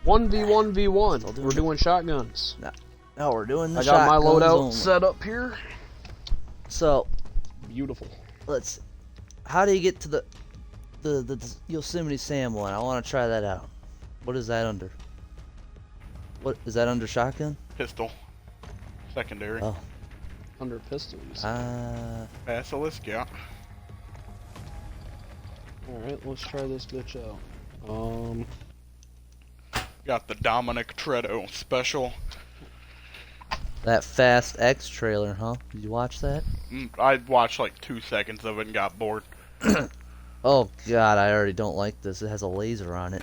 1v1v1. We're doing shotguns. No, we're doing the I got my shotguns loadout only. set up here. So, Beautiful. let's. How do you get to the Yosemite Sam one? I want to try that out. What is that under? What is that under shotgun? Pistol. Secondary. Oh. Under pistols. Basilisk, yeah. Alright, let's try this bitch out. Got the Dominic Toretto special. That Fast X trailer, huh? Did you watch that? I watched like 2 seconds of it and got bored. Oh god, I already don't like this. It has a laser on it.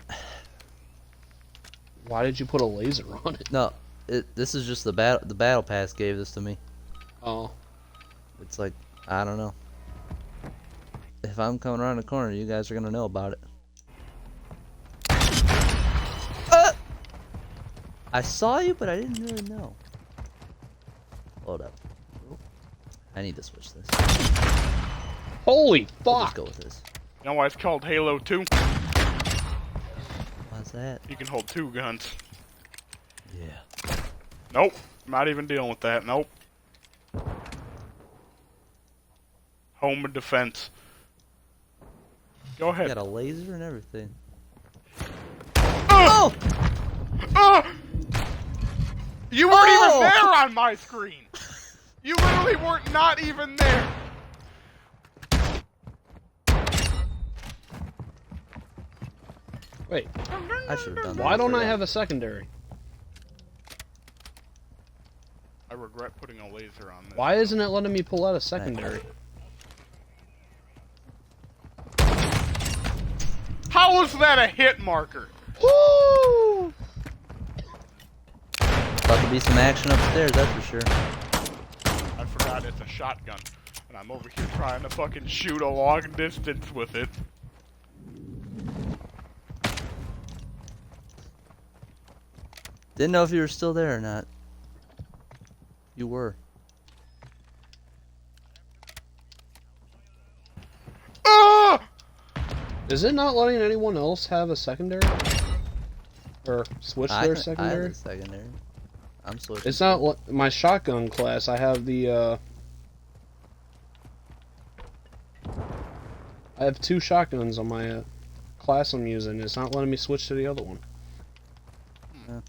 Why did you put a laser on it? No, this is just the battle pass gave this to me. Oh. It's like, I don't know. If I'm coming around the corner, you guys are gonna know about it. I saw you, but I didn't really know. Hold up. I need to switch this. Holy We'll fuck! just go with this. You know why it's called Halo 2? Why's that? You can hold 2 guns. Yeah. Nope. Not even dealing with that. Nope. Home and defense. Go ahead. Got a laser and everything. Oh! You weren't even there on my screen! You literally weren't not even there! Wait, I should have done that. why don't I have a secondary? I regret putting a laser on this. Why isn't it letting me pull out a secondary? How is that a hit marker? Woo! About to be some action upstairs, that's for sure. I forgot it's a shotgun. And I'm over here trying to fucking shoot a long distance with it. Didn't know if you were still there or not. You were. Ah! Is it not letting anyone else have a secondary? Or switch their I have secondary? a secondary. I'm switching. It's not my shotgun class. I have the I have 2 shotguns on my class I'm using. It's not letting me switch to the other one. Yeah.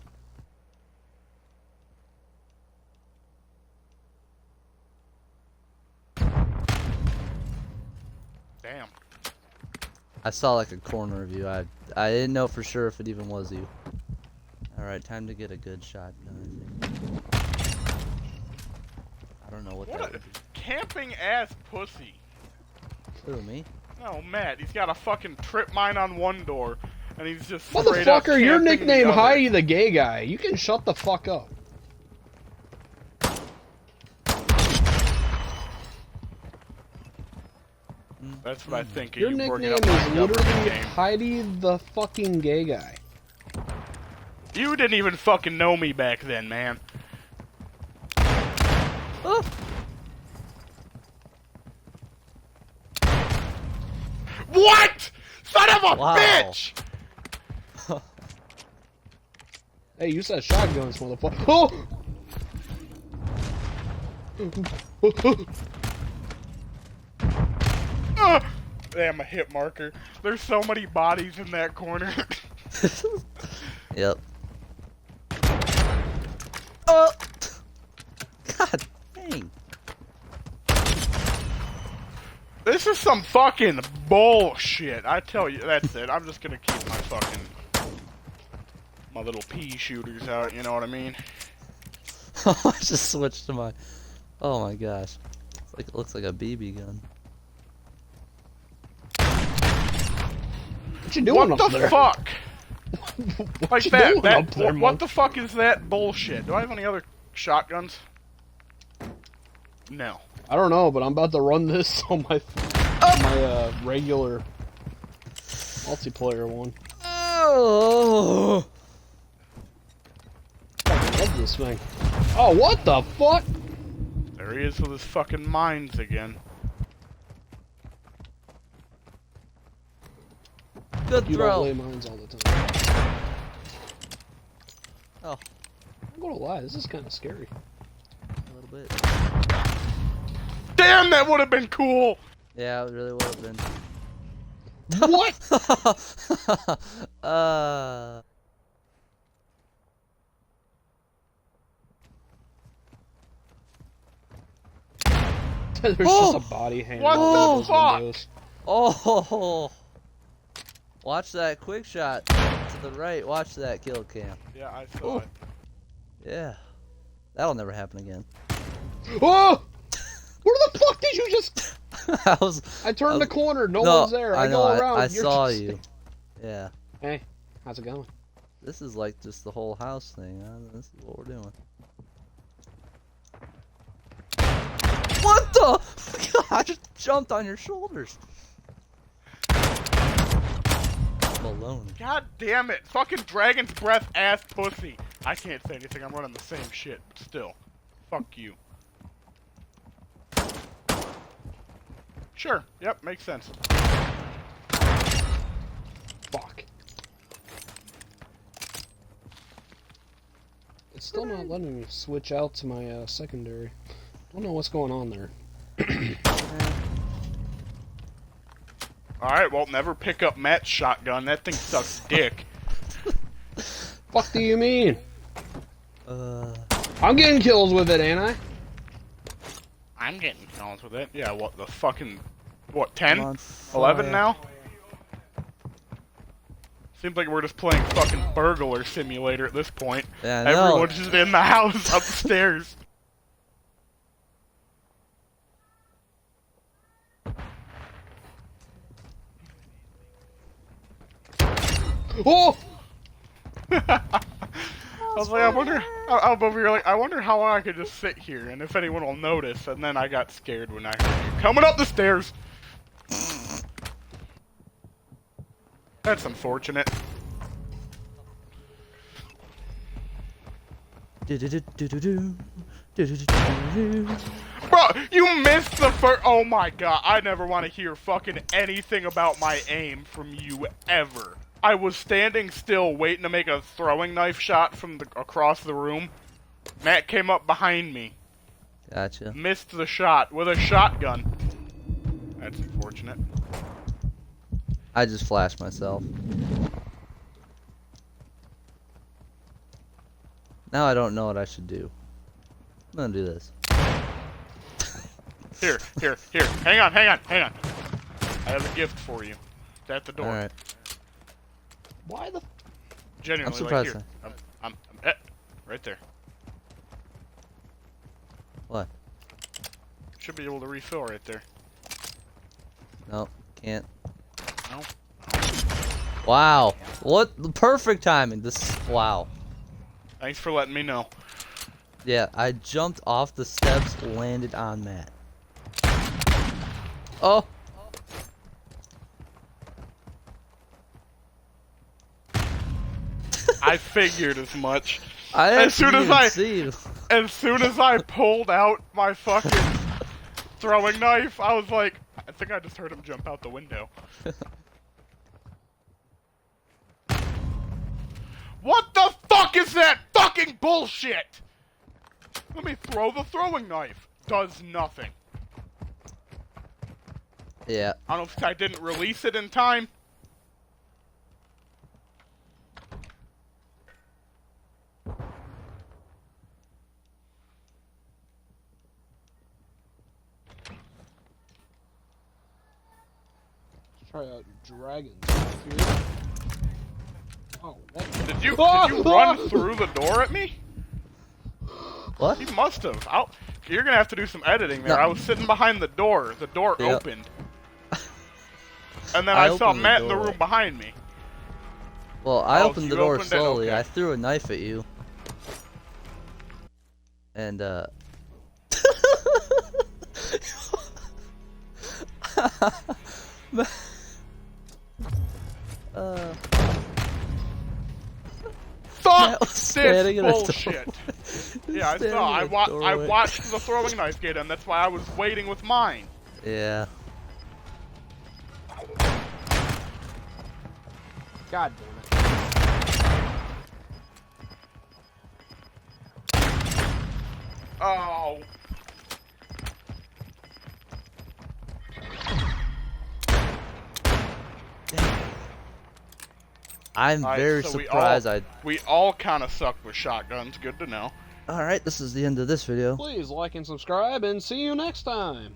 Damn. I saw like a corner of you. I didn't know for sure if it even was you. Alright, time to get a good shot done, I think. I don't know what that What would a be. camping ass pussy. Who, me? No, Matt, he's got a fucking trip mine on one door, and he's just straight up Motherfucker, your camping nickname the other. Heidi the gay guy. You can shut the fuck up. That's what I think of Your you bringing nickname up my is government literally name. Heidi the fucking gay guy. You didn't even fucking know me back then, man. Oh! What? Son of a Wow. bitch! Hey, you said shotguns, motherfucker. Oh! Damn, a hit marker. There's so many bodies in that corner. Yep. Oh! God dang. This is some fucking bullshit. I tell you, that's it. I'm just gonna keep my fucking... my little pea shooters out, you know what I mean? I just switched to my... Oh my gosh. It's like, it looks like a BB gun. What you doing What up the there? fuck? Like you that, doing up there, what the fuck is that bullshit? Do I have any other shotguns? No. I don't know, but I'm about to run this on my regular multiplayer one. Oh! I love this thing. Oh, what the fuck? There he is with his fucking mines again. Good You throw. don't lay mines all the time. Oh, I'm gonna lie, this is kind of scary. a little bit. Damn, that would have been cool. Yeah, it really would have been. What? There's just a body hanging What out the those fuck? windows. Oh! Watch that quick shot to the right. Watch that kill cam. Yeah, I saw it. Yeah. That'll never happen again. Oh! Where the fuck did you just... I turned the corner, no one's there. I go around, I you're saw just... you. Yeah. Hey, how's it going? This is like just the whole house thing, huh? This is what we're doing. What the? I just jumped on your shoulders. Baloney. God damn it. Fucking dragon's breath ass pussy. I can't say anything. I'm running the same shit, but still. Fuck you. Sure. Yep, makes sense. Fuck. It's still not letting me switch out to my secondary. Don't know what's going on there. Alright, well, never pick up Matt's shotgun. That thing sucks dick. Fuck do you mean? I'm getting kills with it, ain't I? I'm getting kills with it. Yeah, what, the fucking... What, 10? Come on, 11 fire. now? Seems like we're just playing fucking burglar simulator at this point. Yeah, I know. Everyone's just in the house upstairs. Oh! I was like, I wonder. I'm over here like, I wonder how long I could just sit here and if anyone will notice. And then I got scared when I heard you coming up the stairs. That's unfortunate. Bro, you missed the first. Oh my god, I never want to hear fucking anything about my aim from you ever. I was standing still waiting to make a throwing knife shot from across the room. Matt came up behind me. Gotcha. Missed the shot with a shotgun. That's unfortunate. I just flashed myself. Now I don't know what I should do. I'm gonna do this. Here. Hang on. I have a gift for you. It's at the door. Alright. Why the... Genuinely, I'm like, surprised. here. I'm right there. What? Should be able to refill right there. Nope, can't. No. Wow. What perfect timing. This wow. Thanks for letting me know. Yeah, I jumped off the steps, landed on Matt. Oh. I figured as much. As soon as I pulled out my fucking throwing knife, I was like, I think I just heard him jump out the window. What the fuck is that fucking bullshit? Let me throw the throwing knife. Does nothing. Yeah. I don't know if I didn't release it in time. Let's try out dragons here. Oh, what? Did you run through the door at me? What? You must have. You're gonna have to do some editing there. No. I was sitting behind the door. The door Yep. opened. And then I I saw opened the Matt in the door. room behind me. Well, I Oh, opened you the door opened it? slowly. Okay. I threw a knife at you. And, Fuck Matt was this standing in a bullshit. Yeah, I Standing saw. in a I doorway. watched the throwing knife get him. That's why I was waiting with mine. yeah. God damn it. Oh. I'm Alright, very so surprised we all kind of suck with shotguns. Good to know. Alright, this is the end of this video. Please like and subscribe, and see you next time.